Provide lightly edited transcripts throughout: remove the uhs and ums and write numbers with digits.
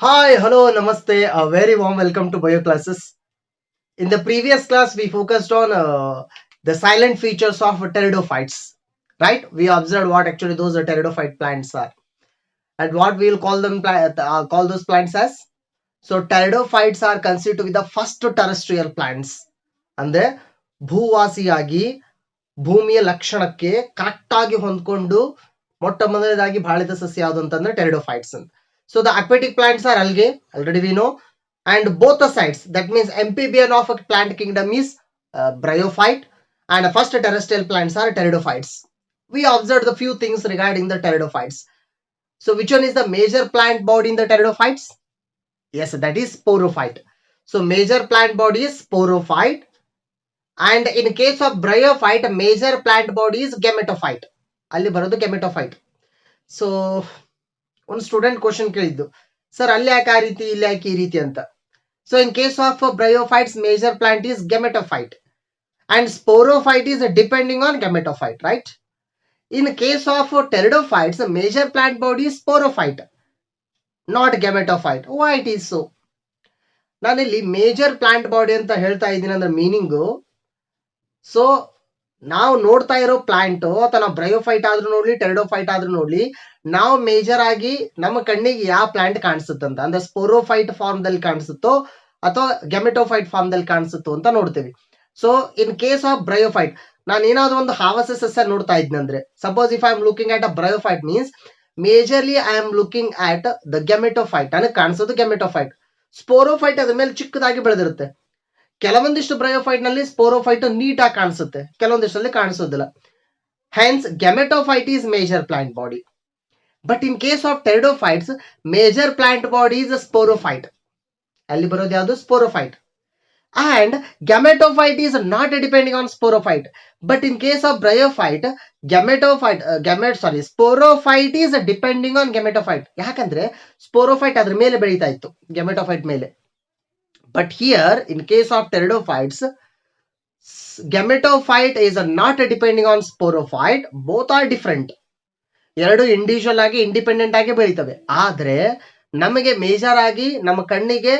Hi, hello, namaste. A very warm welcome to bio classes. In the previous class, we focused on the silent features of pteridophytes. Right? We observed what actually those pteridophyte plants are, and what we'll call them. Call those plants as. So pteridophytes are considered to be the first terrestrial plants. ಅಂದ್ರೆ ಭೂವಾಸಿಯಾಗಿ ಭೂಮಿಯ ಲಕ್ಷಣಕ್ಕೆ correct ಆಗಿ ಹೊಂದ್ಕೊಂಡು ಮೊಟ್ಟ ಮೊದಲನೇದಾಗಿ ಬಾಳಿದ ಸಸ್ಯ ಯಾವುದು ಅಂತಂದ್ರೆ pteridophytes ಅಂತ. So the aquatic plants are algae, already we know, and both the sides, that means amphibian of a plant kingdom is bryophyte, and first terrestrial plants are pteridophytes. We observed the few things regarding the pteridophytes. So which one is the major plant body in the pteridophytes? Yes, that is sporophyte. So major plant body is sporophyte, and in case of bryophyte major plant body is gametophyte. ಅಲ್ಲಿ ಬರೋದು gametophyte. So ಒಂದು student question ಕೇಳಿದ್ದು, sir ಅಲ್ಲಿ ಯಾಕೆ ಆ ರೀತಿ ಇಲ್ಲಿ ಯಾಕೆ ಈ ರೀತಿ ಅಂತ. So in case of bryophytes major plant is gametophyte and sporophyte is depending on gametophyte, right? In case of pteridophytes major plant body is sporophyte, not gametophyte. Why it is so? ನಾನಿಲ್ಲಿ major plant body ಅಂತ ಹೇಳ್ತಾ ಇದ್ದೀನಿ ಅಂದ್ರೆ meaning, so ನಾವು ನೋಡ್ತಾ ಇರೋ plant ಅಥವಾ ನಾವು ಬ್ರಯೋಫೈಟ್ ಆದ್ರೂ ನೋಡ್ಲಿ ಟೆರಿಡೋಫೈಟ್ ಆದ್ರೂ ನೋಡ್ಲಿ, ನಾವು ಮೇಜರ್ ಆಗಿ ನಮ್ಮ ಕಣ್ಣಿಗೆ ಯಾವ ಪ್ಲಾಂಟ್ ಕಾಣಿಸುತ್ತಂತ ಅಂದ್ರೆ ಸ್ಪೋರೋಫೈಟ್ ಫಾರ್ಮ್ ದಲ್ಲಿ ಕಾಣಿಸುತ್ತೋ ಅಥವಾ ಗೆಮೆಟೋಫೈಟ್ ಫಾರ್ಮ್ ದಲ್ಲಿ ಕಾಣಿಸುತ್ತೋ ಅಂತ ನೋಡ್ತೀವಿ. So in case of bryophyte, ನಾನು ಏನಾದ್ರು ಒಂದು ಹಾವಸ ಸಸ್ಯ ನೋಡ್ತಾ ಇದ್ನಂದ್ರೆ, suppose if I am looking at a bryophyte means majorly I am looking at the gametophyte. ನನಗೆ ಕಾಣಿಸೋದು ಗೆಮೆಟೋಫೈಟ್. ಸ್ಪೋರೋಫೈಟ್ ಅದ್ರ ಮೇಲೆ ಚಿಕ್ಕದಾಗಿ ಬೆಳೆದಿರುತ್ತೆ. ಕೆಲವೊಂದಿಷ್ಟು ಬ್ರಯೋಫೈಟ್ ನಲ್ಲಿ ಸ್ಪೋರೋಫೈಟ್ ನೀಟಾಗಿ ಕಾಣಿಸುತ್ತೆ, ಕೆಲವೊಂದಿಷ್ಟಲ್ಲಿ ಕಾಣಿಸೋದಿಲ್ಲ. Hence gametophyte is major plant body. But in case of pteridophytes major plant body is sporophyte. ಅಲ್ಲಿ ಬರೋದು ಯಾವುದು? Sporophyte. And gametophyte is not depending on sporophyte, but in case of bryophyte sporophyte is depending on gametophyte. ಯಾಕಂದ್ರೆ sporophyte ಅದ್ರ ಮೇಲೆ ಬೆಳೀತಾ ಇತ್ತು, gametophyte ಮೇಲೆ. But here in case of pteridophytes gametophyte is not depending on sporophyte, both are different. ಎರಡು individual ಆಗಿ independent ಆಗಿ ಬೆಳೀತವೆ. ಆದ್ರೆ ನಮಗೆ ಮೇಜರ್ ಆಗಿ ನಮ್ಮ ಕಣ್ಣಿಗೆ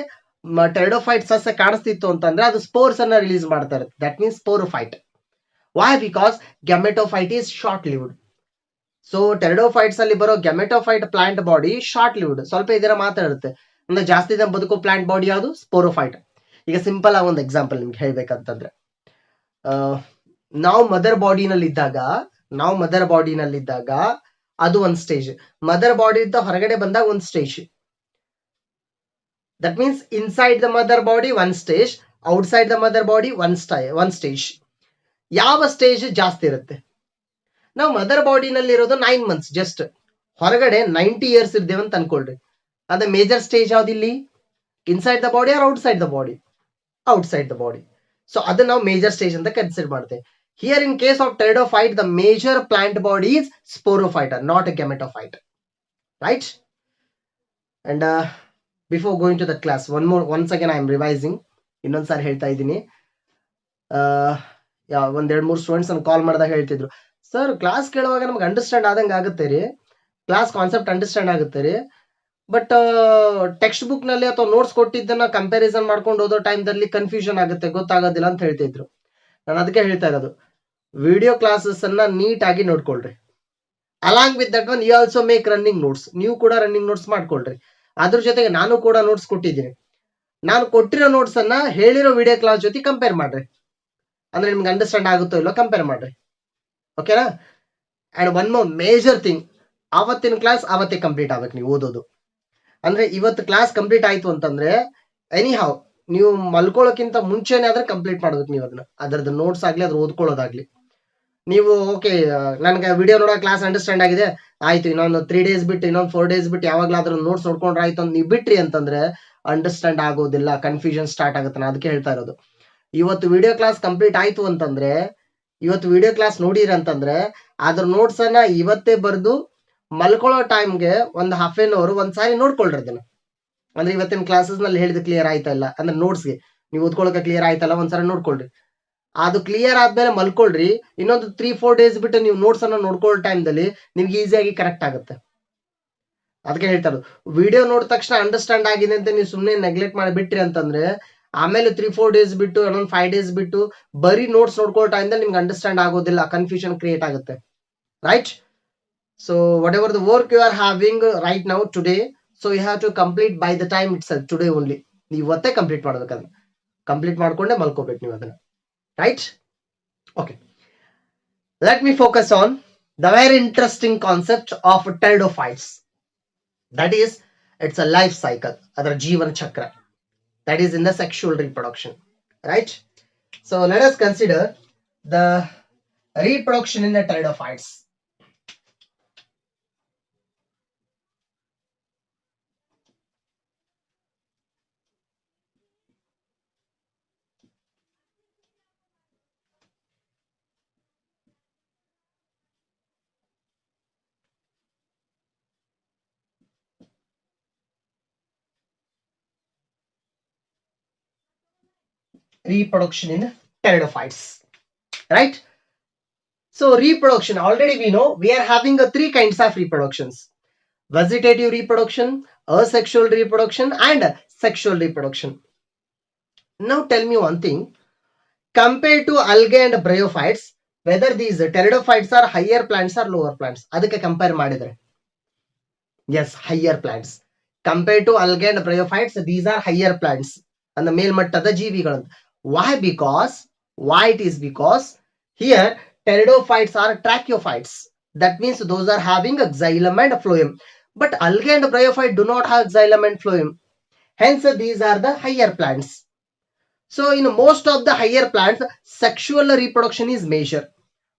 ಟೆರಿಡೋಫೈಟ್ ಸಸ್ಯ ಕಾಣಿಸ್ತಿತ್ತು ಅಂತಂದ್ರೆ ಅದು ಸ್ಪೋರ್ಸ್ ಅನ್ನ ರಿಲೀಸ್ ಮಾಡ್ತಾ ಇರುತ್ತೆ. That means sporophyte. Why? Because gametophyte is short lived. So pteridophytes ಅಲ್ಲಿ ಬರೋ gametophyte plant body short lived, ಸ್ವಲ್ಪ ಇದರ ಮಾತಾಡುತ್ತೆ. ಅಂದ್ರೆ ಜಾಸ್ತಿ ದಿನ ಬದುಕೋ ಪ್ಲಾಂಟ್ ಬಾಡಿ ಯಾವುದು? ಸ್ಪೋರೋಫೈಟ್. ಈಗ ಸಿಂಪಲ್ ಆಗಿ ಒಂದು ಎಕ್ಸಾಂಪಲ್ ನಿಮ್ಗೆ ಹೇಳ್ಬೇಕಂತಂದ್ರೆ, ನಾವು ಮದರ್ ಬಾಡಿನಲ್ಲಿದ್ದಾಗ ಅದು ಒಂದು ಸ್ಟೇಜ್. ಮದರ್ ಬಾಡಿ ಹೊರಗಡೆ ಬಂದಾಗ ಒಂದು stage. That means inside the mother body one stage, outside the mother body one stage. ಯಾವ ಸ್ಟೇಜ್ ಜಾಸ್ತಿ ಇರುತ್ತೆ? ನಾವು ಮದರ್ ಬಾಡಿನಲ್ಲಿ ಇರೋದು 9 months ಜಸ್ಟ್, ಹೊರಗಡೆ 90 years ಇರ್ತೇವೆ ಅಂತ ಅನ್ಕೊಳ್ರಿ. ಅದ ಮೇಜರ್ ಸ್ಟೇಜ್ ಯಾವ್ದು ಇಲ್ಲಿ? Inside the body or outside the body? Outside the body. So ಅದನ್ನ ನಾವು ಮೇಜರ್ ಸ್ಟೇಜ್ ಅಂತ ಕನ್ಸಿಡರ್ ಮಾಡ್ತೇವೆ. Here in case of pteridophyte the major plant body is sporophyte, not a gametophyte, right? And before going to the class once again I am revising. ಇನ್ನೊಂದ್ಸಾರಿ ಹೇಳ್ತಾ ಇದ್ದೀನಿ. ಒಂದ್ 2-3 students ಕಾಲ್ ಮಾಡಿದಾಗ ಹೇಳ್ತಿದ್ರು, ಸರ್ ಕ್ಲಾಸ್ ಕೇಳುವಾಗ ನಮ್ಗೆ ಅಂಡರ್ಸ್ಟ್ಯಾಂಡ್ ಆದಂಗೆ ಆಗುತ್ತೆ ರೀ, ಕ್ಲಾಸ್ ಕಾನ್ಸೆಪ್ಟ್ ಅಂಡರ್ಸ್ಟ್ಯಾಂಡ್ ಆಗುತ್ತೆ ರೀ, ಬಟ್ ಟೆಕ್ಸ್ಟ್ ಬುಕ್ ನಲ್ಲಿ ಅಥವಾ ನೋಟ್ಸ್ ಕೊಟ್ಟಿದ್ದನ್ನ ಕಂಪ್ಯಾರಿಸನ್ ಮಾಡ್ಕೊಂಡು ಓದೋ ಟೈಮ್ದಲ್ಲಿ ಕನ್ಫ್ಯೂಷನ್ ಆಗುತ್ತೆ, ಗೊತ್ತಾಗೋದಿಲ್ಲ ಅಂತ ಹೇಳ್ತಿದ್ರು. ನಾನು ಅದಕ್ಕೆ ಹೇಳ್ತಾ ಇರೋದು, ವಿಡಿಯೋ ಕ್ಲಾಸಸ್ ಅನ್ನ ನೀಟ್ ಆಗಿ ನೋಡ್ಕೊಳ್ರಿ. Along with that one you also make running notes. ನೀವು ಕೂಡ ರನ್ನಿಂಗ್ ನೋಟ್ಸ್ ಮಾಡ್ಕೊಳ್ರಿ. ಅದ್ರ ಜೊತೆಗೆ ನಾನು ಕೂಡ ನೋಟ್ಸ್ ಕೊಟ್ಟಿದ್ದೀನಿ. ನಾನು ಕೊಟ್ಟಿರೋ ನೋಟ್ಸ್ ಅನ್ನ ಹೇಳಿರೋ ವಿಡಿಯೋ ಕ್ಲಾಸ್ ಜೊತೆ ಕಂಪೇರ್ ಮಾಡ್ರಿ, ಅಂದ್ರೆ ನಿಮ್ಗೆ ಅಂಡರ್ಸ್ಟ್ಯಾಂಡ್ ಆಗುತ್ತೋ ಇಲ್ಲೋ ಕಂಪೇರ್ ಮಾಡ್ರಿ. ಓಕೆನಾ? And one more major thing, ಅವತ್ತಿನ ಕ್ಲಾಸ್ ಅವತ್ತೇ ಕಂಪ್ಲೀಟ್ ಆಗ್ಬೇಕು ನೀವು ಓದೋದು. ಅಂದ್ರೆ ಇವತ್ತು ಕ್ಲಾಸ್ ಕಂಪ್ಲೀಟ್ ಆಯ್ತು ಅಂತಂದ್ರೆ ಎನಿ ಹಾವ್ ನೀವು ಮಲ್ಕೊಳ್ಳೋಕ್ಕಿಂತ ಮುಂಚೆನೆ ಆದ್ರೆ ಕಂಪ್ಲೀಟ್ ಮಾಡ್ಬೇಕು ನೀವು ಅದನ್ನ, ಅದರದ್ದು ನೋಟ್ಸ್ ಆಗ್ಲಿ ಅದ್ರ ಓದ್ಕೊಳ್ಳೋದಾಗ್ಲಿ. ನೀವು ಓಕೆ ನನಗೆ ವಿಡಿಯೋ ನೋಡೋ ಕ್ಲಾಸ್ ಅಂಡರ್ಸ್ಟ್ಯಾಂಡ್ ಆಗಿದೆ, ಆಯ್ತು ಇನ್ನೊಂದು 3 days ಬಿಟ್ಟು ಇನ್ನೊಂದು 4 days ಬಿಟ್ಟು ಯಾವಾಗ್ಲಾದ್ರೂ ನೋಟ್ಸ್ ನೋಡ್ಕೊಂಡ್ರೆ ಆಯ್ತು ಅಂತ ನೀವು ಬಿಟ್ರಿ ಅಂತಂದ್ರೆ ಅಂಡರ್ಸ್ಟ್ಯಾಂಡ್ ಆಗೋದಿಲ್ಲ, ಕನ್ಫ್ಯೂಷನ್ ಸ್ಟಾರ್ಟ್ ಆಗುತ್ತೆ. ನಾನು ಅದಕ್ಕೆ ಹೇಳ್ತಾ ಇರೋದು, ಇವತ್ತು ವಿಡಿಯೋ ಕ್ಲಾಸ್ ಕಂಪ್ಲೀಟ್ ಆಯ್ತು ಅಂತಂದ್ರೆ, ಇವತ್ತು ವಿಡಿಯೋ ಕ್ಲಾಸ್ ನೋಡಿರಿ ಅಂತಂದ್ರೆ ಅದ್ರ ನೋಟ್ಸ್ ಅನ್ನ ಇವತ್ತೇ ಬರೆದು ಮಲ್ಕೊಳ್ಳೋ ಟೈಮ್ಗೆ ಒಂದು ಹಾಫ್ ಆನ್ ಅವರ್ ಒಂದ್ಸಾರಿ ನೋಡ್ಕೊಳ್ರಿ ಅದನ್ನ. ಅಂದ್ರೆ ಇವತ್ತಿನ ಕ್ಲಾಸಸ್ ನಲ್ಲಿ ಹೇಳಿದ ಕ್ಲಿಯರ್ ಆಯ್ತಾ ಇಲ್ಲ ಅಂದ್ರೆ ನೋಟ್ಸ್ಗೆ ನೀವು ಓದ್ಕೊಳಕ್ಕೆ ಕ್ಲಿಯರ್ ಆಯ್ತಲ್ಲ ಒಂದ್ಸಾರಿ ನೋಡ್ಕೊಳ್ರಿ. ಅದು ಕ್ಲಿಯರ್ ಆದ್ಮೇಲೆ ಮಲ್ಕೊಳ್ರಿ. ಇನ್ನೊಂದು 3-4 days ಬಿಟ್ಟು ನೀವು ನೋಟ್ಸ್ ಅನ್ನ ನೋಡ್ಕೊಳ್ಳೋ ಟೈಮ್ದಲ್ಲಿ ನಿಮ್ಗೆ ಈಸಿಯಾಗಿ ಕರೆಕ್ಟ್ ಆಗುತ್ತೆ. ಅದಕ್ಕೆ ಹೇಳ್ತಾರೆ ವಿಡಿಯೋ ನೋಡಿದ ತಕ್ಷಣ ಅಂಡರ್ಸ್ಟ್ಯಾಂಡ್ ಆಗಿದೆ ಅಂತ ನೀವು ಸುಮ್ಮನೆ ನೆಗ್ಲೆಕ್ಟ್ ಮಾಡಿ ಬಿಟ್ರಿ ಅಂತಂದ್ರೆ ಆಮೇಲೆ 3-4 ಡೇಸ್ ಬಿಟ್ಟು ಇನ್ನೊಂದು 5 ಡೇಸ್ ಬಿಟ್ಟು ಬರೀ ನೋಟ್ಸ್ ನೋಡ್ಕೊಳ್ಳೋ ಟೈಮ್ದಲ್ಲಿ ನಿಮ್ಗೆ ಅಂಡರ್ಸ್ಟ್ಯಾಂಡ್ ಆಗೋದಿಲ್ಲ, ಕನ್ಫ್ಯೂಷನ್ ಕ್ರಿಯೇಟ್ ಆಗುತ್ತೆ, right? So whatever the work you are having right now today, so you have to complete by the time it's today only. ನೀವು ಇವತ್ತೇ ಕಂಪ್ಲೀಟ್ ಮಾಡ್ಬೇಕಂದ್ರೆ ಕಂಪ್ಲೀಟ್ ಮಾಡ್ಕೊಂಡೆ ಮಲ್ಕೋಬೇಕು ನೀವು ಅದನ್ನ, right? Okay, let me focus on the very interesting concept of pteridophytes. That is, it's a life cycle, adar jeevan chakra, that is in the sexual reproduction, right? So let us consider the reproduction in the pteridophytes. Reproduction in pteridophytes, right? So reproduction, already we know we are having three kinds of reproductions: vegetative reproduction, asexual reproduction, and sexual reproduction. Now tell me one thing, compared to algae and bryophytes, whether these pteridophytes are higher plants or lower plants, ಅದಕ್ಕೆ compare ಮಾಡಿದ್ರೆ yes, higher plants. Compared to algae and bryophytes, these are higher plants and the ಮೇಲ್ಮಟ್ಟದ ಜೀವಿಗಳು. Why? Why it is because here pteridophytes are tracheophytes. That means those are having a xylem and a phloem. But algae and bryophyte do not have xylem and phloem. Hence these are the higher plants. So in most of the higher plants, sexual reproduction is measured.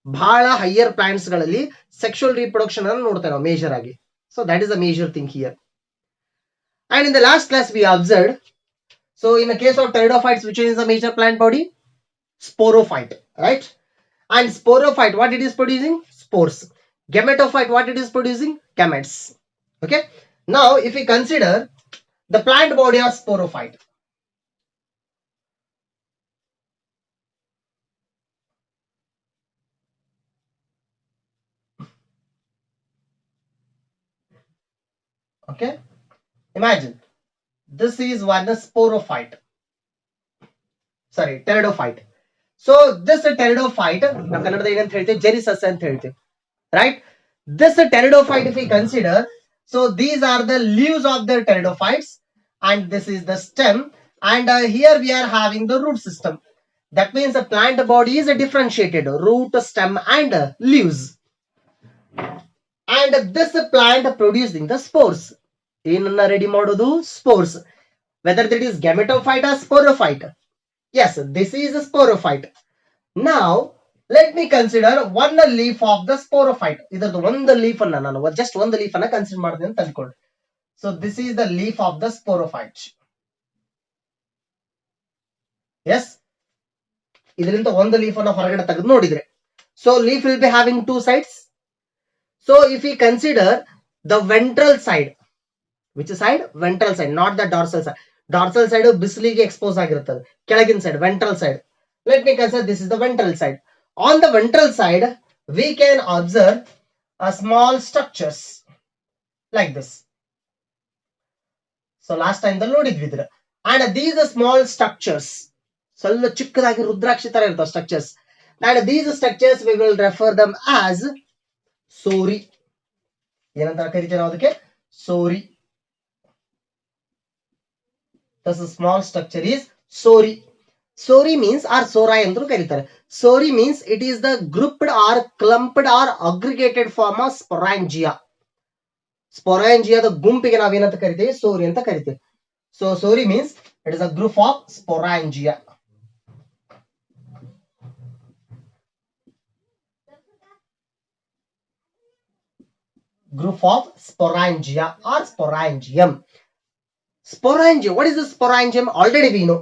ಬಹಳ higher plants ಗಳಲ್ಲಿ sexual reproduction ಅನ್ನು ನೋಡ್ತೇವೆ ನಾವು major ಆಗಿ. So that is a major thing here. And in the last class we observed, so in the case of pteridophytes, which is a major plant body? Sporophyte, right? And sporophyte, what it is producing? Spores. Gametophyte, what it is producing? Gametes. Okay. Now if we consider the plant body of sporophyte, okay, imagine this is one sporophyte, sorry, pteridophyte. So this pteridophyte, ನಾವು ಕನ್ನಡದ ಏನಂತ ಹೇಳ್ತೀವಿ, ಜೆರಿಸಸ್ ಅಂತ ಹೇಳ್ತೀವಿ, right? This pteridophyte, if we consider, so these are the leaves of the pteridophytes and this is the stem, and here we are having the root system. That means the plant body is differentiated, root, stem and leaves. And this plant producing the spores. ಏನನ್ನ ready ಮಾಡೋದು? Spores. Whether that is gametophyte or sporophyte. Yes, this is a sporophyte. Now let me consider one leaf of the sporophyte. ಇದರದ್ದು ಒಂದು leaf ಅನ್ನ ನಾನು just ಒಂದು leaf ಅನ್ನ consider ಮಾಡ್ತೀನಿ ಅಂತ ಅನ್ಕೊಳ್ಳಿ. So this is the leaf of the sporophyte. Yes, ಇದರಿಂದ ಒಂದು leaf ಅನ್ನ ಹೊರಗಡೆ ತೆಗೆದು ನೋಡಿದ್ರೆ, so leaf will be having two sides. So if we consider the ventral side, which side? Ventral side, not the dorsal side. Dorsal side ಬಿಸಿಲಿಗೆ expose ಆಗಿರುತ್ತದೆ, ಕೆಳಗಿನ side, ventral side. Let me consider this is the ventral side. On the ventral side, we can observe a small structures like this. So last time the ನೋಡಿದ್ವಿ ಇದ್ರ, and these small structures, ಸ್ವಲ್ಪ ಚಿಕ್ಕದಾಗಿ ರುದ್ರಾಕ್ಷಿ ತರ ಇರ್ತಾವ structures, and these structures we will refer them as ಸೋರಿ. ಏನಂತ ಕರಿತೀವಿ ನಾವು ಅದಕ್ಕೆ? ಸೋರಿ. This small structure is sorry. Sori means or sora ಎಂದ್ರು ಕರೀತಾರೆ. Sori means it is the grouped or clumped or aggregated form of sporangia. Sporangia the ಗುಂಪಿಗೆ ನಾವೇನಂತ ಕರಿತೀವಿ? ಸೋರಿ ಅಂತ ಕರಿತೀವಿ. So sori means it is a group of sporangia. Group of sporangia or sporangium. Sporangium. What is the sporangium? Already we know.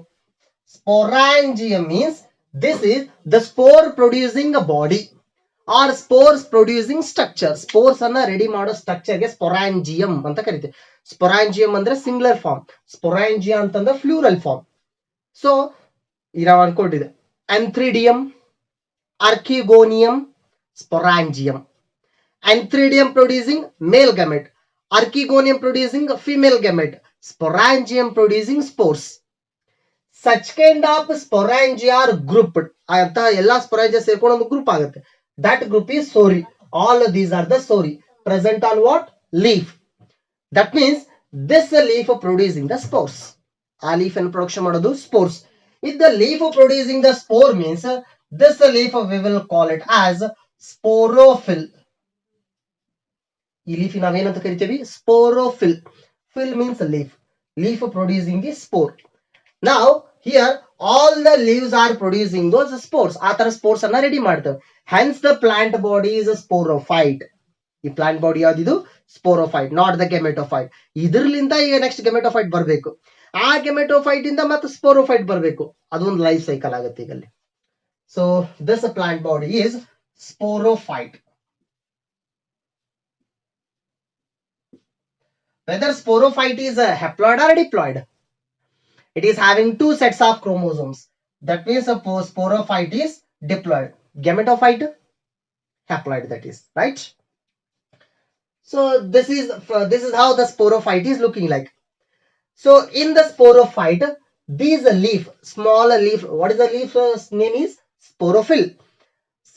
Sporangium means this is the spore producing body or spores producing structure. Spores ಅನ್ನ ready ಮಾಡೋ structure ಗೆ sporangium ಅಂತ ಕರಿತೀವಿ. Sporangium ಅಂದ್ರೆ singular form, sporangia ಅಂತಂದ್ರೆ ಫ್ಲೂರಲ್ form. So ನಾವು ಅನ್ಕೊಂಡಿದೆ antheridium, archegonium, sporangium. Anthridium producing male gamete, Archegonium producing female gamete, sporangium producing spores. Such kind of sporangia are grouped. ಅಂತ ಎಲ್ಲಾ sporangia ಸೇರ್ಕೊಂಡು ಒಂದು ಗ್ರೂಪ್ ಆಗುತ್ತೆ. That group is sori. All of these are the sori present on what? Leaf. That means this leaf producing the spores. ಆ leaf ಅನ್ನು production ಮಾಡೋದು spores. If the leaf producing the spore means this leaf we will call it as sporophyll. ಈ leaf ನಾವೇನಂತ ಕರಿತೀವಿ? Sporophyll. Fill means leaf. Leaf producing the spore. Now here all the leaves are producing those spores. ಆ ತರ spores ಅನ್ನ ready ಮಾಡ್ತವೆ. Hence the plant body is a sporophyte. ಈ plant body ಯಾವ್ದಿದು? Sporophyte, not the gametophyte. ಇದರ್ಲಿಂದ ಈಗ next gametophyte ಬರಬೇಕು. ಆ ಗೆಮೆಟೋಫೈಟ್ ಇಂದ ಮತ್ತೆ ಸ್ಪೋರೋಫೈಟ್ ಬರಬೇಕು. ಅದೊಂದು ಲೈಫ್ ಸೈಕಲ್ ಆಗುತ್ತೆ ಈಗಲ್ಲಿ. So this plant body is sporophyte. Whether sporophyte is haploid or diploid, it is having two sets of chromosomes. That means a sporophyte is diploid. Gametophyte haploid, that is right. So this is how the sporophyte is looking like. So in the sporophyte, these leaf, small leaf, what is the leaf name is? Sporophyll.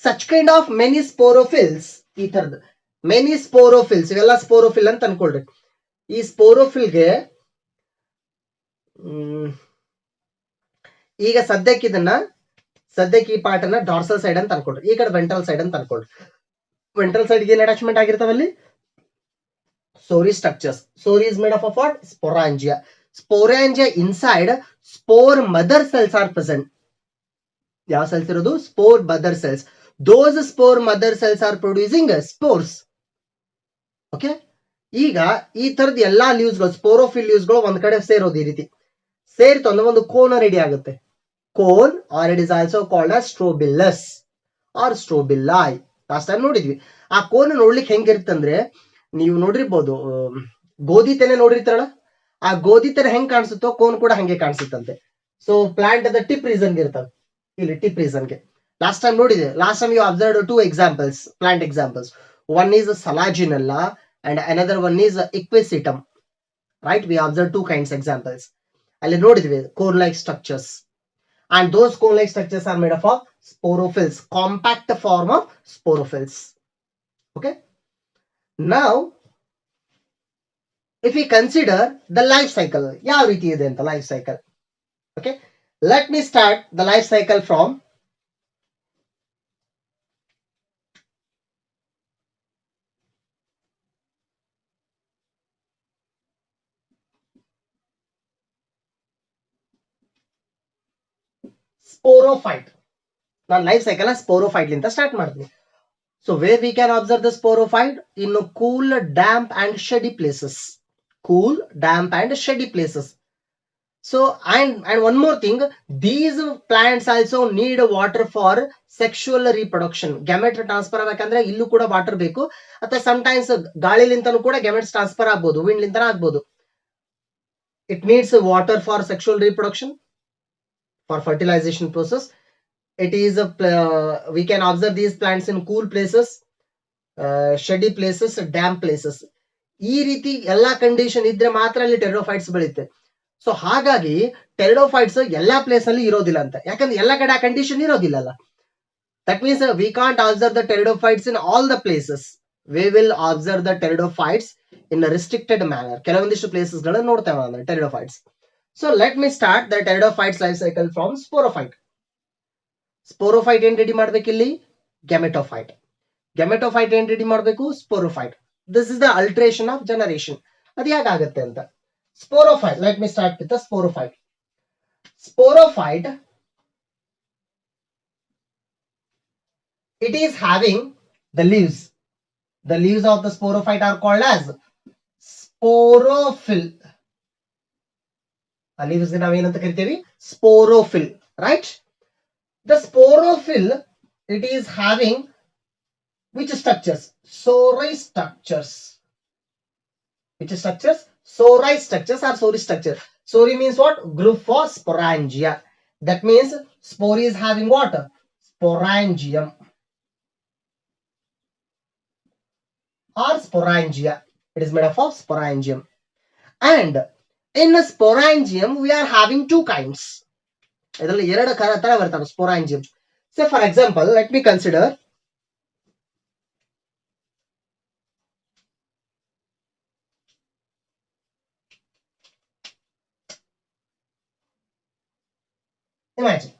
Such kind of many sporophylls, many sporophylls, ಇವೆಲ್ಲ sporophyll ಅಂತ ಅನ್ಕೊಳ್ರಿ. ಈ sporophyll ಗೆ ಈಗ ಸದ್ಯಕ್ಕೆ ಈ part ಅನ್ನ dorsal side ಅಂತ ಅನ್ಕೊಳ್ರಿ, ಈ ಕಡೆ ವೆಂಟ್ರಲ್ ಸೈಡ್ ಅಂತ ಅನ್ಕೊಳ್ರಿ. ವೆಂಟ್ರಲ್ ಸೈಡ್ ಏನ್ ಅಟ್ಯಾಚ್ಮೆಂಟ್ ಆಗಿರ್ತಾವಲ್ಲಿ? Sori structures. Sori is made of what? Sporangia. Sporangia inside spore mother cells are present. ಯಾವ ಸೆಲ್ಸ್ ಇರೋದು? Spore mother cells. Those spore mother cells are producing spores. Okay, ಈಗ ಈ ತರದ ಎಲ್ಲಾ ಲೀವ್ಸ್ಗಳು, ಸ್ಪೋರೋಫಿಲ್ ಲೀವ್ಸ್ಗಳು ಒಂದ್ ಕಡೆ ಸೇರೋದು. ಈ ರೀತಿ ಸೇರಿತು ಅಂದ್ರೆ ಒಂದು ಕೋನ್ ರೆಡಿ ಆಗುತ್ತೆ. Cone, or it is also called as strobilus or strobili. Last time ನೋಡಿದ್ವಿ. ಆ ಕೋನ್ ನೋಡ್ಲಿಕ್ಕೆ ಹೆಂಗಿರುತ್ತಂದ್ರೆ, ನೀವು ನೋಡಿರ್ಬೋದು, ಗೋಧಿ ತೆನೆ ನೋಡಿರ್ತಾರಲ್ಲ, ಆ ಗೋಧಿ ತೆನೆ ಹೆಂಗ್ ಕಾಣಿಸುತ್ತೋ ಕೋನ್ ಕೂಡ ಹಂಗೆ ಕಾಣಿಸುತ್ತಂತೆ. ಸೊ ಪ್ಲಾಂಟ್ ಅದ ಟಿಪ್ ರೀಸನ್ಗೆ ಇರ್ತವೆ, ಇಲ್ಲಿ ಟಿಪ್ ರೀಸನ್ಗೆ. ಲಾಸ್ಟ್ ಟೈಮ್ ನೋಡಿದೆ. Last time you observe two examples, plant examples. One is Selaginella and another one is equisetum, right? We observed two kinds examples. ಅಲ್ಲಿ ನೋಡಿದ್ವಿ cone like structures, and those cone like structures are made up of sporophylls, compact form of sporophylls. Okay, now if we consider the life cycle, ಯಾವ ರೀತಿ ಇದೆ ಅಂತ life cycle. Okay, let me start the life cycle from sporophyte. ನಾನು life cycle sporophyte ಲಿಂದ start ಮಾಡ್ತೀನಿ. So where we can observe the sporophyte? In cool, damp and shady places. Cool, damp and shady places. So and one more thing, these plants also need water for sexual reproduction. Gamete transfer ಆಗಬೇಕಂದ್ರೆ ಇಲ್ಲೂ ಕೂಡ water ಬೇಕು. ಅಥವಾ sometimes ಗಾಳಿಲಿಂತನೂ ಕೂಡ gametes transfer ಆಗ್ಬೋದು, wind ಲಿಂತನ ಆಗ್ಬೋದು. It needs water for sexual reproduction, for fertilization process. It is we can observe these plants in cool places, shady places, damp places. ಈ ರೀತಿ ಎಲ್ಲಾ ಕಂಡೀಷನ್ ಇದ್ರೆ ಮಾತ್ರ ಅಲ್ಲಿ ಟೆರಿಡೋಫೈಟ್ಸ್ ಬೆಳೆಯುತ್ತೆ. ಸೊ ಹಾಗಾಗಿ ಟೆರಿಡೋಫೈಟ್ಸ್ ಎಲ್ಲಾ ಪ್ಲೇಸ್ ಅಲ್ಲಿ ಇರೋದಿಲ್ಲ ಅಂತ, ಯಾಕಂದ್ರೆ ಎಲ್ಲಾ ಕಡೆ ಆ ಕಂಡೀಷನ್ ಇರೋದಿಲ್ಲ ಅಲ್ಲ. That means we can't observe the pteridophytes in all the places. We will observe the pteridophytes in restricted manner. ಕೆಲವೊಂದಿಷ್ಟು ಪ್ಲೇಸಸ್ ಗಳನ್ನ ನೋಡ್ತೇವೆ ಅಂದ್ರೆ pteridophytes. So let me start the pteridophytes life cycle from sporophyte. Sporophyte ಏನ್ ready ಮಾಡ್ಬೇಕು ಇಲ್ಲಿ? Gametophyte. Gametophyte ಏನ್ ready ಮಾಡಬೇಕು? Sporophyte. This is the alteration of generation. ಅದು ಹೇಗಾಗುತ್ತೆ ಅಂತ. Sporophyte, let me start with the sporophyte. Sporophyte, it is having the leaves. The leaves of the sporophyte are called as sporophyll. leaves ನಾವೇನಂತ ಕರಿತೀವಿ? Sporophyll, right? The sporophyll, it is having which structures? Sori structures. Which structures? Sori structures or sori structure. Sori means what? Group for sporangia. That means spore is having what? Sporangium or sporangia. It is made up of sporangium. And in a sporangium, we are having two kinds. Sporangium. So for example, let me consider. Imagine.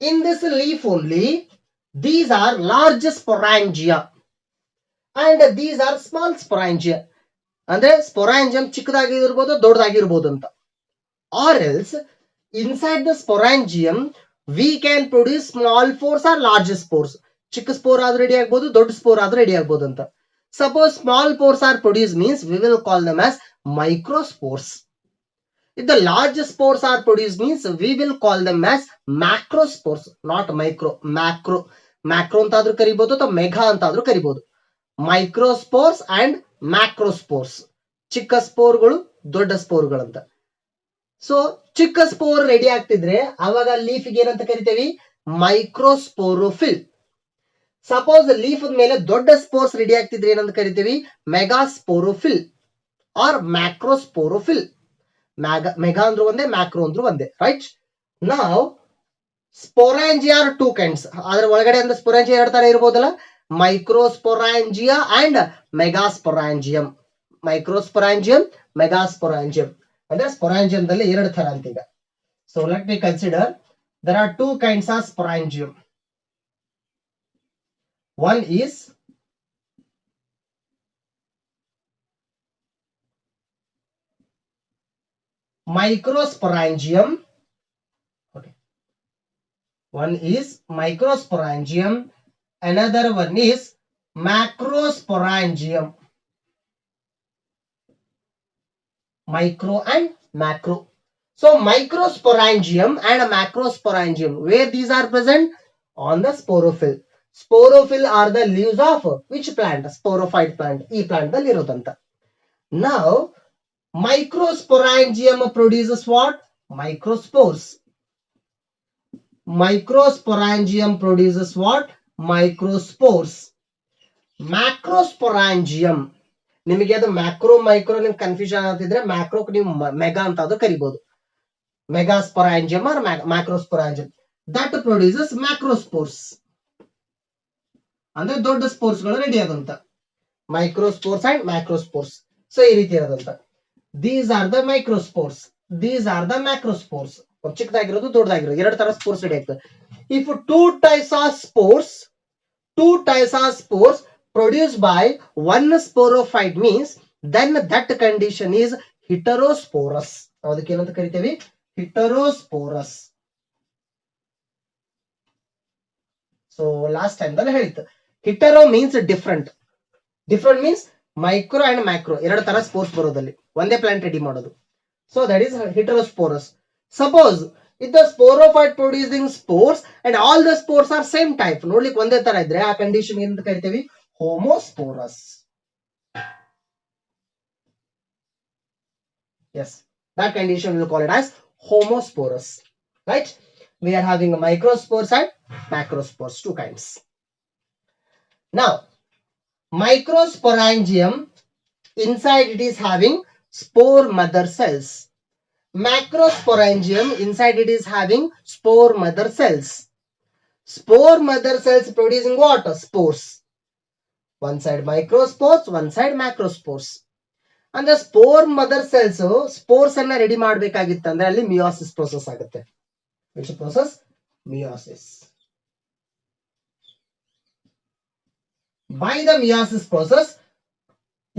In this leaf only, these are large sporangia and these are small sporangia. ಅಂದ್ರೆ sporangium ಚಿಕ್ಕದಾಗಿರ್ಬೋದು ದೊಡ್ಡದಾಗಿರ್ಬೋದು ಅಂತ. Or else inside the sporangium we can produce small spores or large spores. ಚಿಕ್ಕ spore ಆದ್ರೂ ready ಆಗ್ಬೋದು, ದೊಡ್ಡ spore ಆದ್ರೂ ready ಆಗ್ಬೋದು ಅಂತ. Suppose small spores are produced means we will call them as microspores. If the large spores are produced means we will call them as macrospores, not micro, macro. Macro ಅಂತಾದ್ರೂ ಕರಿಬಹುದು ಅಥವಾ mega ಅಂತಾದ್ರೂ ಕರಿಬಹುದು. ಮೈಕ್ರೋಸ್ಪೋರ್ಸ್ and ಮ್ಯಾಕ್ರೋಸ್ಪೋರ್ಸ್, ಚಿಕ್ಕ ಸ್ಪೋರ್ಗಳು ದೊಡ್ಡ ಸ್ಪೋರ್ಗಳಂತ. So ಚಿಕ್ಕ spore ready ಆಗ್ತಿದ್ರೆ ಅವಾಗ leaf ಏನಂತ ಕರಿತೇವಿ? ಮೈಕ್ರೋಸ್ಪೋರೋಫಿಲ್. Suppose leaf ಮೇಲೆ ದೊಡ್ಡ ಸ್ಪೋರ್ಸ್ ರೆಡಿ ಆಗ್ತಿದ್ರೆ ಏನಂತ ಕರಿತೇವಿ? ಮೆಗಾಸ್ಪೋರೋಫಿಲ್ ಆರ್ ಮ್ಯಾಕ್ರೋಸ್ಪೋರೋಫಿಲ್. ಮೆಗಾ ಅಂದ್ರು ಒಂದೇ, ಮ್ಯಾಕ್ರೋ ಅಂದ್ರು ಒಂದೇ, ರೈಟ್? ನಾವ್ ಸ್ಪೊರಾಂಜಿಯಾ ಆರ್ ಟೂ ಕೈಂಡ್ಸ್. ಅದ್ರ ಒಳಗಡೆ ಅಂದ್ರೆ ಸ್ಪೊರಾಂಜಿಯಾ ಎರಡು ತರ ಇರ್ಬೋದಲ್ಲ, ಮೈಕ್ರೋಸ್ಪೊರಾಂಜಿಯಾ ಅಂಡ್ ಮೆಗಾಸ್ಪೊರಾಂಜಿಯಂ. ಮೈಕ್ರೋಸ್ಪೊರಾಂಜಿಯಂ, ಮೆಗಾಸ್ಪೊರಾಂಜಿಯಂ ಅಂದ್ರೆ ಸ್ಪೊರಾಂಜಿಯಂದಲ್ಲಿ ಎರಡು ತರ ಅಂತ ಈಗ. So let me consider there are two kinds of sporangium. One is microsporangium. Okay. One is microsporangium. Another one is macrosporangium. Micro and macro. So microsporangium and macrosporangium, where these are present? On the sporophyll. Sporophyll are the leaves of which plant? Sporophyte plant. E plant dalli irodanta. Now microsporangium produces what? Microspores. Microsporangium produces what? Microspores. Macrosporangium, ನಿಮಗೆ ಅದು macro micro ನಿಮ್ಗೆ confusion ಆಗ್ತಿದ್ರೆ ಮ್ಯಾಕ್ರೋಕ್ ನೀವು mega ಅಂತ ಅದು ಕರಿಬಹುದು. ಮೆಗಾಸ್ಪೊರಾಂಜಿಯಂ R ಮ್ಯಾಕ್ರೋಸ್ಪೊರಾಂಜಿಯಂ. That produces ಮ್ಯಾಕ್ರೋಸ್ಪೋರ್ಸ್, ಅಂದ್ರೆ ದೊಡ್ಡ ಸ್ಪೋರ್ಸ್ ಗಳು ರೆಡಿ ಆದಂತ. ಮೈಕ್ರೋಸ್ಪೋರ್ಸ್ ಅಂಡ್ ಮ್ಯಾಕ್ರೋಸ್ಪೋರ್ಸ್. ಸೊ ಈ ರೀತಿ ಇರೋದಂತ. These are the microspores, these are the macrospores. ಚಿಕ್ಕದಾಗಿರೋದು ದೊಡ್ಡದಾಗಿರೋದು ಎರಡು ತರ ಸ್ಪೋರ್ಸ್ ರೆಡಿ ಆಗ್ತದೆ. If two types of spores produced by one sporophyte means then that condition is heterosporous. ಅದಕ್ಕೆ ಏನಂತ ಕರಿತೇವೆ? heterosporous. ಸೊ ಲಾಸ್ಟ್ ಟೈಮ್ ದಲ್ಲಿ ಹೇಳಿತ್ತು, hetero means different. Different means micro and macro ಎರಡು ತರ ಸ್ಪೋರ್ಸ್ ಬರೋದಲ್ಲಿ ಒಂದೇ ಪ್ಲಾಂಟ್ ರೆಡಿ ಮಾಡೋದು. So that is heterosporous. Suppose if the sporophyte producing spores and all the spores are same type, ನೋಡ್ಲಿಕ್ಕೆ ಒಂದೇ ತರ ಇದ್ರೆ ಆ ಕಂಡೀಷನ್ ಏನಂತ ಕರಿತೇವೆ? Homosporous. Yes, that condition we will call it as homosporous, right? We are having a microspores and macrospores, two kinds. Now microsporangium, inside it is having spore mother cells. Macrosporangium, inside it is having spore mother cells. Spore mother cells producing what? Spores. One side microspores, one side macrospores. And the spore mother cells spores ಅನ್ನ ready ಮಾಡಬೇಕಾಗಿತ್ತಂದ್ರೆ ಅಲ್ಲಿ meiosis process ಆಗುತ್ತೆ. Which process? Meiosis. By the meiosis process,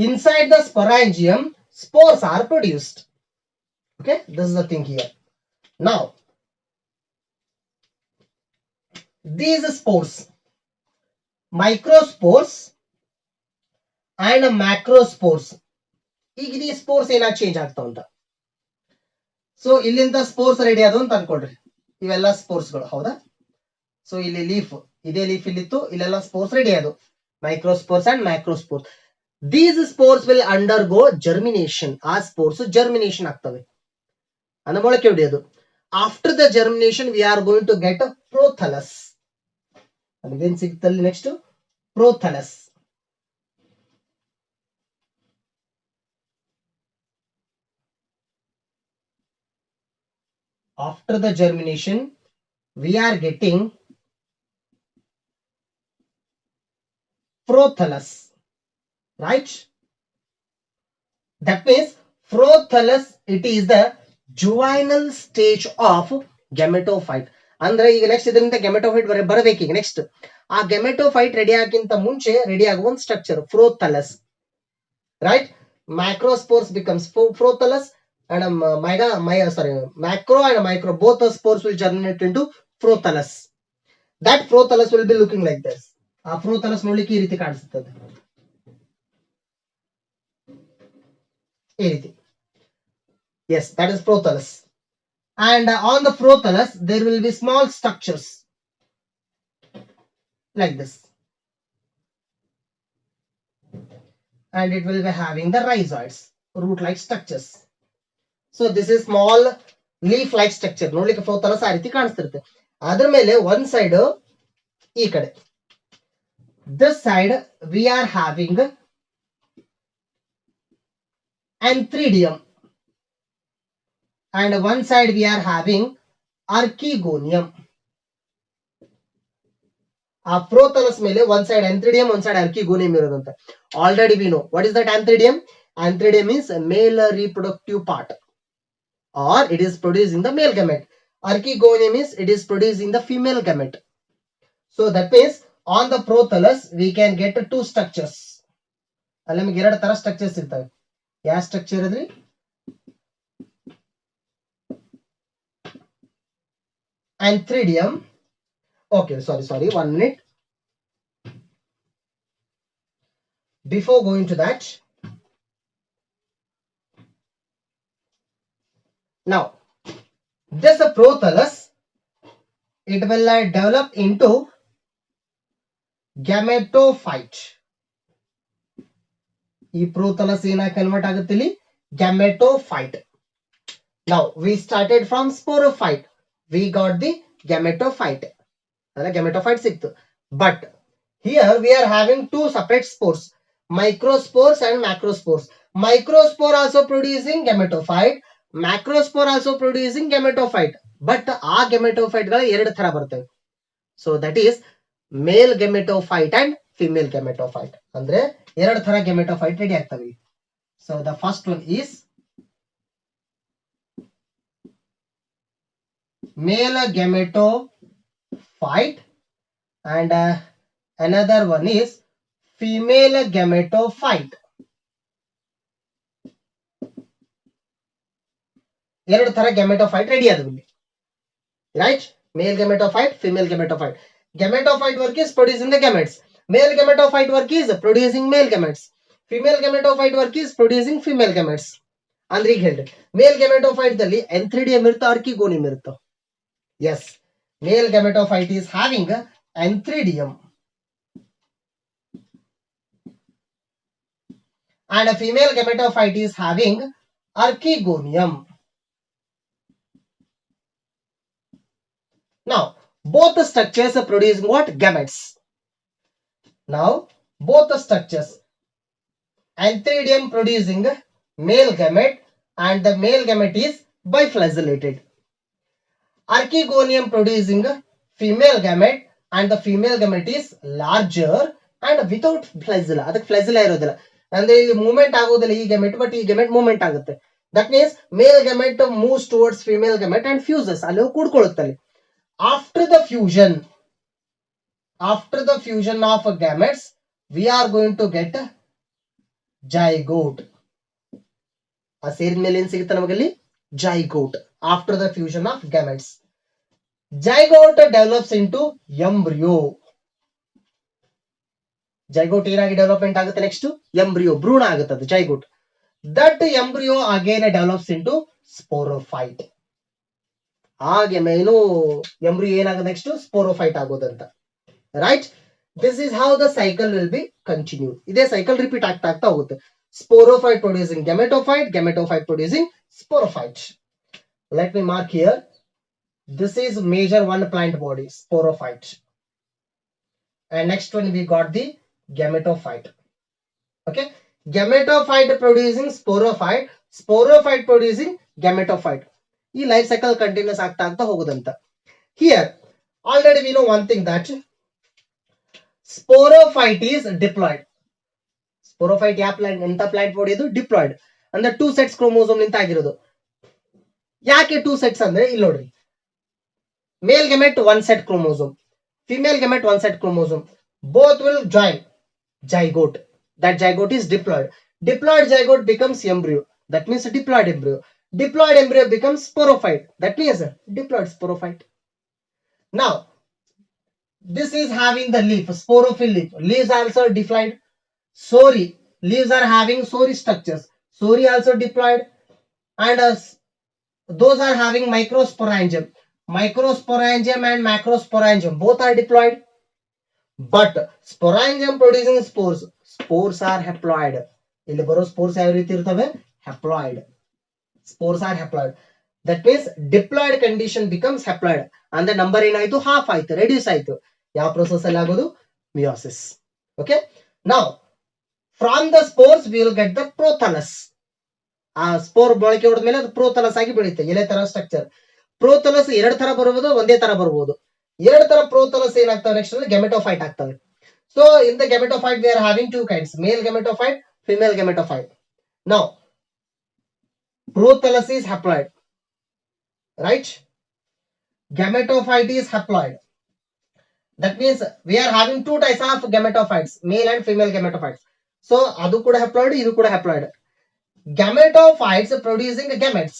inside the sporangium, spores are produced. Okay, this is the thing here. Now, these spores, microspores and macrospores, ಈಗ ಈ spores ಏನಾಗಿ change ಆಗ್ತಾವ ಅಂತ. So ಇಲ್ಲಿಂದ spores ready ಆದವು ಅಂತ ಅನ್ಕೊಳ್ರಿ, ಇವೆಲ್ಲ ಸ್ಪೋರ್ಸ್ಗಳು ಹೌದಾ? ಸೊ ಇಲ್ಲಿ ಲೀಫ್, ಇದೇ ಲೀಫ್ ಇಲ್ಲಿತ್ತು, ಇಲ್ಲೆಲ್ಲ ಸ್ಪೋರ್ಸ್ ರೆಡಿ ಆದವು, microspores and macrospores. These spores will undergo germination. ಆ ಸ್ಪೋರ್ಸ್ ಜರ್ಮಿನೇಷನ್ ಆಗ್ತವೆ, ಅಂದ್ರೆ ಮೊಳಕೆ ಹೊಡೆಯೋದು. After the germination we are going to get prothallus. ಅದೇನ್ ಸಿಗ್ತಲ್ಲಿ next? Prothallus. After the germination, we are getting prothallus, right? That means prothallus, it is the juvenile stage of gametophyte. ಅಂದ್ರೆ ಈಗ next ಇದರಿಂದ gametophyte ಬರಬೇಕು. ಈಗ next ಆ gametophyte ready ಆಗಿಂತ ಮುಂಚೆ ready ಆಗುವ ಒಂದು structure prothallus, right? Macrospores becomes prothallus and macro and micro, both the spores will germinate into prothallus. That prothallus will be looking like this. ಆ prothallus ನೋಡ್ಲಿಕ್ಕೆ ಈ ರೀತಿ ಕಾಣಿಸುತ್ತದೆ, ಈ ರೀತಿ. Yes, that is prothallus. And on the prothallus there will be small structures like this, and it will be having the rhizoids, root like structures. So this is small leaf like structure. ನೋಡ್ಲಿಕ್ಕೆ prothallus ಆ ರೀತಿ ಕಾಣಿಸ್ತಿರುತ್ತೆ. ಅದರ ಮೇಲೆ one side ಈ ಕಡೆ, this side we are having antheridium, and one side we are having archegonium. ಆ ಪ್ರೋಥಲಸ್ ಮೇಲೆ one side antheridium, one side archegonium ಇರೋದಂತ. Already we know what is that antheridium. Antheridium is a male reproductive part, or it is producing the male gamete. Archegonium is it is producing the female gamete. So that means on the prothallus we can get two structures. ಅಲ್ಲಿ ನಮಗೆ ಎರಡು ತರ structures ಇರ್ತವೆ. ಯಾವ structure ಇದ್ರಿ? Antheridium. Okay, sorry, 1 minute. Before going to that, now this prothallus, it will develop into gametophyte. ಈ prothallus ಏನಾಗಿ convert ಆಗುತ್ತೆ ಇಲ್ಲಿ? Gametophyte. Now we started from sporophyte, we got the gametophyte. ಅಲ್ಲ gametophyte ಸಿಕ್ತು. But here we are having two separate spores, microspores and macrospores. Microspore also producing gametophyte, macrospore also producing gametophyte. But ಆ gametophyte ಗಳು ಎರಡು ತರ ಬರ್ತವೆ. So that is male gametophyte and female gametophyte. ಅಂದ್ರೆ ಎರಡು ತರ gametophyte ರೆಡಿ ಆಗ್ತವೆ. So the first one is male gametophyte and another one is female gametophyte. ಎರಡು ತರ gametophyte ರೆಡಿ ಆದವು, right? Male gametophyte, female gametophyte. Gametophyte work is producing the gametes. Male gametophyte work is producing male gametes. Female gametophyte work is producing female gametes. ಅಂದ್ರೆ ಈಗ ಹೇಳ್ರಿ, ಮೇಲ್ gametophyte ದಲ್ಲಿ antheridium ಇರುತ್ತೋ archegonium ಇರುತ್ತೋ? Yes, male gametophyte is having antheridium and a female gametophyte is having archegonium. Now both the structures are producing what? Gametes. Now both the structures, antheridium producing male gamete and the male gamete is biflagellated. Archegonium producing female gamete and the female gamete is larger and without flagella. ಅದಕ್ಕೆ flagella ಇರೋದಿಲ್ಲ, ಅಂದ್ರೆ ಇಲ್ಲಿ movement ಆಗೋದಿಲ್ಲ ಈ gamete, but ಈ gamete movement ಆಗುತ್ತೆ. That means male gamete moves towards female gamete and fuses, ಅಲ್ಲಿ ಕೂಡ್ಕೊಳ್ಳುತ್ತೆ ಅಲ್ಲಿ. After the fusion of gametes, we are going to get zygote. ಆ ಸೇರಿದ ಮೇಲೆ ಏನ್ ಸಿಗುತ್ತೆ ನಮಗಲ್ಲಿ? Zygote. After the fusion of gametes, zygote develops into embryo. Zygote ಏನಾಗಿ development ಆಗುತ್ತೆ? Next embryo, ಭ್ರೂಣ ಆಗುತ್ತೆ ಅದು zygote. That embryo again develops into sporophyte. ಹಾಗೆ ಏನು ಎಂಬ್ರಿಯೋ ಏನಾಗುತ್ತೆ? ನೆಕ್ಸ್ಟ್ ಸ್ಪೋರೋಫೈಟ್ ಆಗೋದಂತ, right? This is how the cycle will be continue. ಇದೇ ಸೈಕಲ್ ರಿಪೀಟ್ ಆಗ್ತಾ ಹೋಗುತ್ತೆ. Sporophyte producing gametophyte, gametophyte producing sporophyte. Let me mark here. This is major one plant body, sporophyte. And next one we got the gametophyte. Okay, gametophyte producing sporophyte, sporophyte producing gametophyte. ಈ life cycle continues ಆಗ್ತಾ ಹೋಗುದಂತ. Here already we know one thing that sporophyte is diploid. Sporophyte ಯಾವ plant ಎಂತ plant body ಇದು diploid ಅಂದ್ರೆ 2 sets chromosome ನಿಂತ ಆಗಿರೋದು. ಯಾಕೆ 2 ಸೆಟ್ಸ್ ಅಂದ್ರೆ ಇಲ್ಲಿ ನೋಡ್ರಿ, ಮೇಲ್ ಗೆಮೆಟ್ 1 set chromosome, female gamete 1 set chromosome, both will join zygote. That zygote is diploid. Diploid zygote becomes embryo, that means diploid embryo. Diploid embryo becomes sporophyte, that means diploid sporophyte. Now this is having the leaf, sporophyll leaf. Leaves also diploid. Sori, leaves are having sori structures. Sori also diploid, and those are having microsporangium. Microsporangium and macrosporangium both are diploid, but sporangium producing spores, spores are haploid. ಇಲ್ಲಿ ಬರೋ spores ಯಾವ ರೀತಿ ಇರ್ತವೆ haploid. Spores are haploid, that means diploid condition becomes haploid ಅಂದ್ರೆ number ಏನಾಯ್ತು half ಆಯ್ತು, reduce ಆಯ್ತು. ಯಾವ ಪ್ರೋಸೆಸ್ ಅಲ್ಲಿ ಆಗೋದು meiosis. Okay, now from the spores we will get the prothallus. ಆ ಸ್ಪೋರ್ ಮೊಳಕೆ ಹೊಡೆದ್ಮೇಲೆ ಅದು ಪ್ರೋಥಾಲಸ್ ಆಗಿ ಬೆಳೆಯುತ್ತೆ, ಎಲೆ ತರ ಸ್ಟ್ರಕ್ಚರ್. ಪ್ರೋಥಾಲಸ್ 2 ತರ ಬರಬಹುದು, ಒಂದೇ ತರ ಬರಬಹುದು. 2 ತರ ಪ್ರೋಥಾಲಸ್ ಏನಾಗ್ತವೆ ನೆಕ್ಸ್ಟ್ ಅಲ್ಲಿ ಗೆಮೆಟೋಫೈಟ್ ಆಗ್ತವೆ. So in the gametophyte we are having 2 kinds, male gametophyte, female gametophyte. Now prothallus is haploid, right? Gametophyte is haploid. That means we are having 2 types of gametophytes, male and female gametophytes. So adu kuda haploid, idu kuda haploid. Gametophytes producing gametes.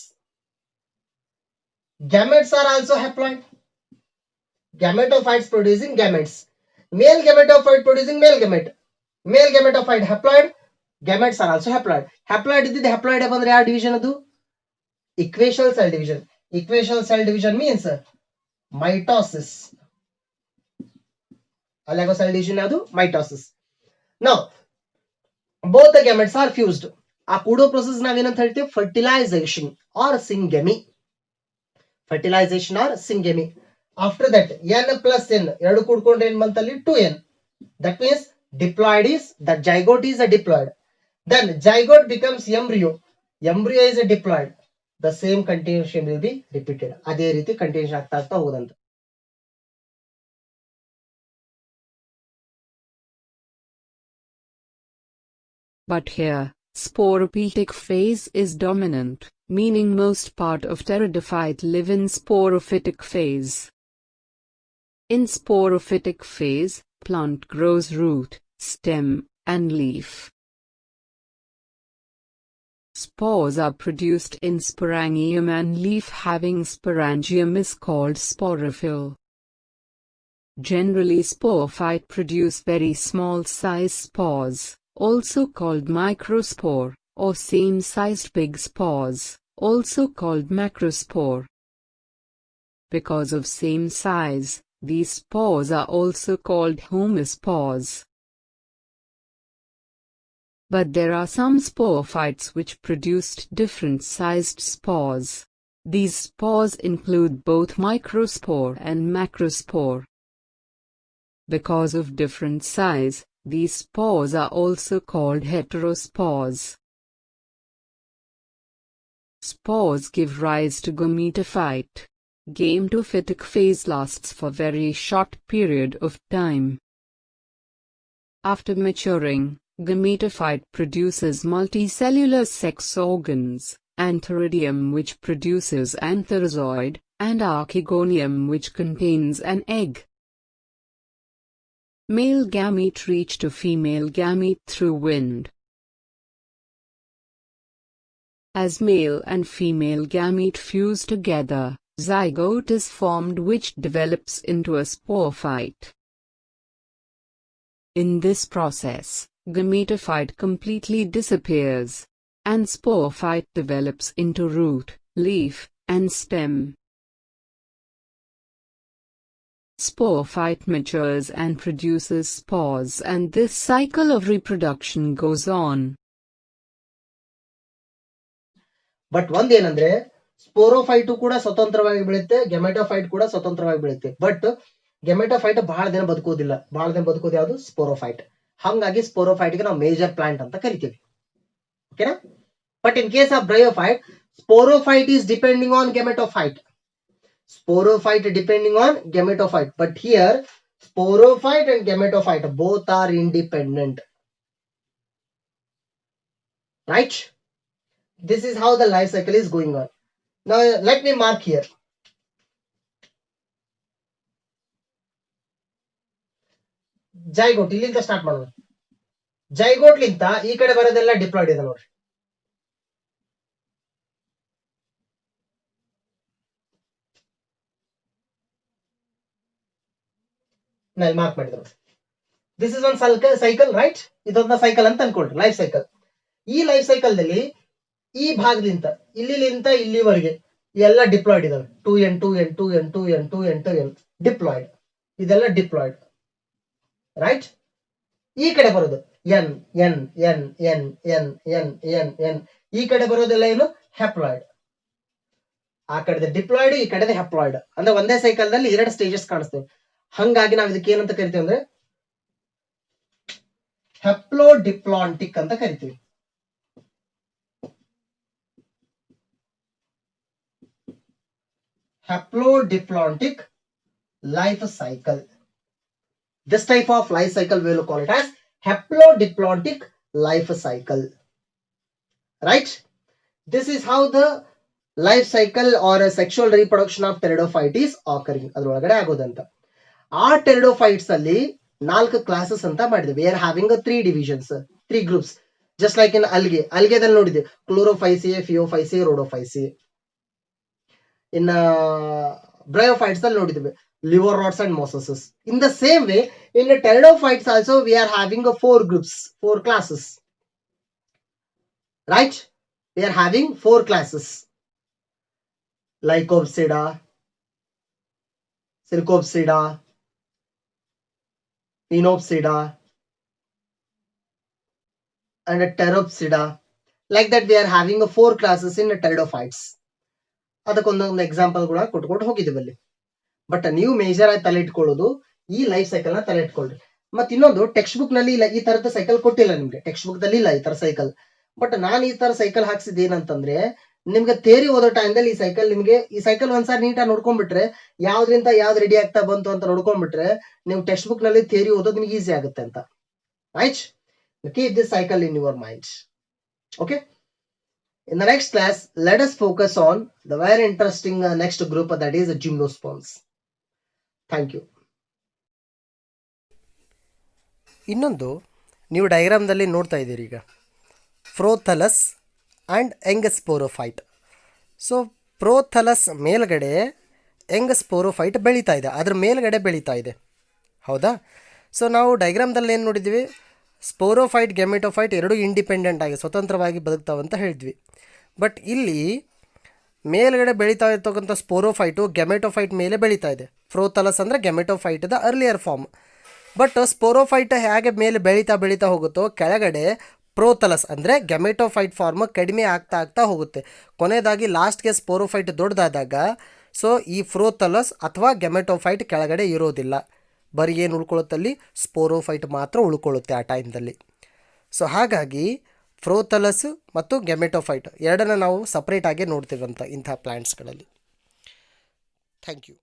Gametes are also haploid. Gametophytes producing gametes. Male gametophyte producing male gamete. Male gametophyte haploid. Gametes are also haploid. Haploid iddide haploid bandre ಯಾವ division adu? Equational cell division. Equational cell division means mitosis. Allago cell division adu mitosis. Now both the gametes are fused. ಆ ಕೂಡೋ process ನಾವೇನಂತ ಹೇಳ್ತೀವಿ fertilization or syngamy. Fertilization or syngamy. After that n plus n ಎರಡು ಕೂಡ್ಕೊಂಡ್ರೆ ಏನ್ ಬಂತಲ್ಲಿ 2n. That means diploid is, that zygote is a diploid. Then zygote becomes embryo. Embryo is a diploid. The same continuation will be repeated. ಅದೇ ರೀತಿ continuation ಆಗ್ತಾ ಹೋಗುದಂತ. But here, sporophytic phase is dominant, meaning most part of pteridophyte live in sporophytic phase. In sporophytic phase, plant grows root, stem, and leaf. Spores are produced in sporangium, and leaf having sporangium is called sporophyll. Generally, sporophyte produce very small size spores, also called microspore, or same-sized big spores, also called macrospore. Because of same size, these spores are also called homospores. But there are some sporophytes which produced different-sized spores. These spores include both microspore and macrospore. Because of different size, these spores are also called heterospores. Spores give rise to gametophyte. Gametophytic phase lasts for very short period of time. After maturing, gametophyte produces multicellular sex organs, antheridium which produces antherozoid, and archegonium which contains an egg. Male gamete reach to female gamete through wind. As male and female gamete fuse together, zygote is formed which develops into a sporophyte. In this process, gametophyte completely disappears, and sporophyte develops into root, leaf, and stem. Sporophyte matures and produces spores, and this cycle of reproduction goes on. But ಒಂದೇನಂದ್ರೆ ಸ್ಪೋರೋಫೈಟ್ ಕೂಡ ಸ್ವತಂತ್ರವಾಗಿ ಬೆಳೆಯುತ್ತೆ, gametophyte ಕೂಡ ಸ್ವತಂತ್ರವಾಗಿ ಬೆಳೆಯುತ್ತೆ. But gametophyte ಬಹಳ ದಿನ ಬದುಕೋದಿಲ್ಲ. ಬಹಳ ದಿನ ಬದುಕೋದು ಯಾವುದು ಸ್ಪೋರೋಫೈಟ್. ಹಾಗಾಗಿ ಸ್ಪೋರೋಫೈಟ್ಗೆ ನಾವು ಮೇಜರ್ ಪ್ಲಾಂಟ್ ಅಂತ ಕರಿತೀವಿ. ಓಕೆನಾ? But in case of bryophyte, Sporophyte is depending on gametophyte. Sporophyte depending on gametophyte. But here, sporophyte and gametophyte both are independent. Right? This is how the life cycle is going on. Now, let me mark here. Zygote ಇಲ್ಲಿಂದ start ಮಾಡೋಣ. Zygote ಲಿಂತ ಈ ಕಡೆ ಬರೋದೆಲ್ಲ diploid ಇದೆ ನೋಡ್ರಿ. ನಾನು mark ಮಾಡಿದ್ರು. This is one cycle right. ಇದೊಂದು ಸೈಕಲ್ ಅಂತ ಅನ್ಕೊಳ್ರಿ, ಲೈಫ್ ಸೈಕಲ್. ಈ ಲೈಫ್ ಸೈಕಲ್ ದಲ್ಲಿ ಈ ಭಾಗದಿಂದ ಇಲ್ಲಿಂದ ಇಲ್ಲಿವರೆಗೆ ಎಲ್ಲ ಡಿಪ್ಲಾಯ್ಡ್ ಇದಾವೆ. 2n 2n 2n 2n 2n 2n diploid. ಇದೆಲ್ಲ ಡಿಪ್ಲಾಯ್ಡ್ ರೈಟ್. ಈ ಕಡೆ ಬರೋದು N N N N N N N N. ಈ ಕಡೆ ಬರೋದೆಲ್ಲ ಏನು ಹ್ಯಾಪ್ಲಾಯ್ಡ್. ಆ ಕಡೆ ಡಿಪ್ಲಾಯ್ಡ್, ಈ ಕಡೆ ಹ್ಯಾಪ್ಲಾಯ್ಡ್. ಅಂದ್ರೆ ಒಂದೇ ಸೈಕಲ್ ದಲ್ಲಿ 2 ಸ್ಟೇಜಸ್ ಕಾಣಿಸ್ತೇವೆ. ಹಂಗಾಗಿ ನಾವು ಇದಕ್ಕೆ ಏನಂತ ಕರಿತೀವಿ ಅಂದ್ರೆ ಹ್ಯಾಪ್ಲೋಡಿಪ್ಲಾಂಟಿಕ್ ಅಂತ ಕರಿತೀವಿ. Haplodiploidic life cycle. This type of life cycle we will call it as haplodiploidic life cycle. Right? This is how the life cycle or a sexual reproduction of pteridophyte is occurring. ಅದರೊಳಗಡೆ ಆಗೋದಂತ. ಆ pteridophytes ಅಲ್ಲಿ 4 classes ಅಂತ ಮಾಡಿದ್ವಿ. We are having 3 divisions, 3 groups. Just like in algae. algaeದಲ್ಲಿ ನೋಡಿದ್ವಿ Chlorophyceae, Phaeophyceae, Rhodophyceae. In bryophytes ಅಲ್ಲಿ ನೋಡಿದ್ವಿ liverworts and mosses. In the same way, in the pteridophytes also we are having 4 groups, 4 classes. Right? We are having 4 classes. Lycopsida, Circopsida, Phenopsida, and Pteropsida. Like that we are having 4 classes in the pteridophytes. ಅದಕ್ಕೊಂದೊಂದು example ಕೂಡ ಕೊಟ್ಕೊಂಡು ಹೋಗಿದ್ದೀವಿ ಅಲ್ಲಿ. But ನೀವು major ಆಗಿ ತಲೆ ಇಟ್ಕೊಳ್ಳೋದು ಈ ಲೈಫ್ ಸೈಕಲ್ ನ ತಲೆ ಇಟ್ಕೊಳ್ರಿ. ಮತ್ತೆ ಇನ್ನೊಂದು, ಟೆಕ್ಸ್ಟ್ ಬುಕ್ ನಲ್ಲಿ ಈ ತರದ ಸೈಕಲ್ ಕೊಟ್ಟಿಲ್ಲ ನಿಮ್ಗೆ. ಟೆಕ್ಸ್ಟ್ ಬುಕ್ ದಲ್ಲಿ ಇಲ್ಲ ಈ ತರ ಸೈಕಲ್. ಬಟ್ ನಾನು ಈ ತರ ಸೈಕಲ್ ಹಾಕ್ಸಿದ್ ಏನಂತಂದ್ರೆ, ನಿಮ್ಗೆ ಥಿಯರಿ ಓದೋ ಟೈಮ್ದಲ್ಲಿ ಈ ಸೈಕಲ್ ಒಂದ್ಸಾರಿ ನೀಟಾಗಿ ನೋಡ್ಕೊಂಡ್ಬಿಟ್ರೆ, ಯಾವ್ದ್ರಿಂದ ಯಾವ್ದು ರೆಡಿ ಆಗ್ತಾ ಬಂತು ಅಂತ ನೋಡ್ಕೊಂಡ್ಬಿಟ್ರೆ, ನೀವು ಟೆಕ್ಸ್ಟ್ ಬುಕ್ ನಲ್ಲಿ ಥಿಯರಿ ಓದೋದು ನಿಮ್ಗೆ ಈಸಿ ಆಗುತ್ತೆ ಅಂತ. Right? Keep this cycle in your mind. Okay. In the next class, let us focus on the very interesting next group, that is gymnosperms. Thank you. ಇನ್ನೊಂದು ನೀವು ಡಯಾಗ್ರಾಮ್ದಲ್ಲಿ ನೋಡ್ತಾ ಇದ್ದೀರಿ ಈಗ ಪ್ರೋಥಲಸ್ ಆ್ಯಂಡ್ ಯಂಗ್ ಸ್ಪೋರೋಫೈಟ್. ಸೊ ಪ್ರೋಥಲಸ್ ಮೇಲ್ಗಡೆ Young sporophyte ಬೆಳೀತಾ ಇದೆ, ಅದ್ರ ಮೇಲ್ಗಡೆ ಬೆಳೀತಾ ಇದೆ. ಹೌದಾ? ಸೊ ನಾವು ಡಯಾಗ್ರಾಮ್ದಲ್ಲಿ ಏನು ನೋಡಿದ್ವಿ, ಸ್ಪೋರೋಫೈಟ್ ಗೆಮೆಟೋಫೈಟ್ ಎರಡೂ ಇಂಡಿಪೆಂಡೆಂಟ್ ಆಗಿ ಸ್ವತಂತ್ರವಾಗಿ ಬದುಕ್ತಾವಂತ ಹೇಳಿದ್ವಿ. ಬಟ್ ಇಲ್ಲಿ ಮೇಲ್ಗಡೆ ಬೆಳೀತಾ ಇರ್ತಕ್ಕಂಥ ಸ್ಪೋರೋಫೈಟು ಗೆಮೆಟೋಫೈಟ್ ಮೇಲೆ ಬೆಳೀತಾ ಇದೆ. ಪ್ರೋಥಲಸ್ ಅಂದರೆ ಗೆಮೆಟೋಫೈಟ್ದ ಅರ್ಲಿಯರ್ ಫಾರ್ಮ್. ಬಟ್ ಸ್ಪೋರೋಫೈಟ್ ಹೇಗೆ ಮೇಲೆ ಬೆಳೀತಾ ಹೋಗುತ್ತೋ, ಕೆಳಗಡೆ ಪ್ರೋಥಲಸ್ ಅಂದರೆ ಗೆಮೆಟೋಫೈಟ್ ಫಾರ್ಮ್ ಕಡಿಮೆ ಆಗ್ತಾ ಹೋಗುತ್ತೆ. ಕೊನೆಯದಾಗಿ ಲಾಸ್ಟ್ಗೆ ಸ್ಪೋರೋಫೈಟ್ ದೊಡ್ಡದಾದಾಗ ಸೊ ಈ ಪ್ರೋಥಲಸ್ ಅಥವಾ ಗೆಮೆಟೋಫೈಟ್ ಕೆಳಗಡೆ ಇರೋದಿಲ್ಲ. ಬರೀ ಏನು ಉಳ್ಕೊಳ್ಳುತ್ತಲ್ಲಿ ಸ್ಪೋರೋಫೈಟ್ ಮಾತ್ರ ಉಳ್ಕೊಳ್ಳುತ್ತೆ ಆ ಟೈಮ್ದಲ್ಲಿ. ಸೊ ಹಾಗಾಗಿ ಪ್ರೋಥಲಸ್ ಮತ್ತು ಗೆಮೆಟೋಫೈಟ್ ಎರಡನ್ನ ನಾವು ಸಪ್ರೇಟಾಗಿ ನೋಡ್ತೀವಂತ ಇಂಥ ಪ್ಲ್ಯಾಂಟ್ಸ್ಗಳಲ್ಲಿ. Thank you.